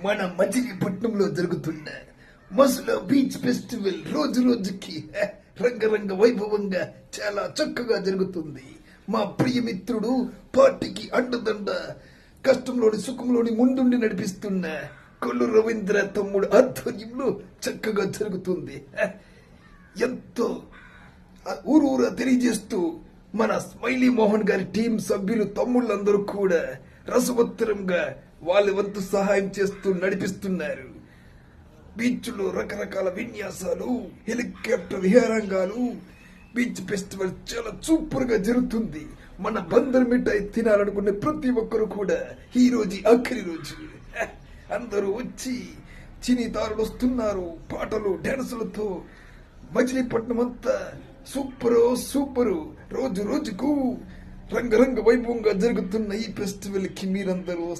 మన మచిలీపట్నంలో జరుగుతున్న మసుల బీచ్ ఫెస్టివల్ రోజు రోజుకి రంగరంగ వైభవంగా చాలా చక్కగా జరుగుతుంది. మా ప్రియమిత్రుడు పార్టీకి అండదండ కష్టంలోని సుఖంలోని ముందుండి నడిపిస్తున్న కొల్లు రవీంద్ర తమ్ముడు ఆధ్వర్యంలో చక్కగా జరుగుతుంది. ఎంతో ఊరూరా తెలియజేస్తూ మన స్మైలీ మోహన్ గారి టీం సభ్యులు తమ్ముళ్ళందరూ కూడా రసవత్తరంగా వాళ్ళ వంతు సహాయం చేస్తూ నడిపిస్తున్నారు. బీచ్ లో రకరకాల విన్యాసాలు, హెలికాప్టర్ విహారంగాలు, బీచ్ ఫెస్టివల్ చాలా సూపర్ గా జరుగుతుంది. మన బందర్ మిఠాయి తినాలనుకునే ప్రతి ఒక్కరు కూడా ఈ రోజు ఆఖరి రోజు అందరూ వచ్చి చినితారులు వస్తున్నారు. పాటలు డాన్సులతో మచిలీపట్నం అంతా సూపరు. రోజు రోజుకు రంగరంగ వైభవంగా జరుగుతున్న ఈ ఫెస్టివల్ కి మీరందరూ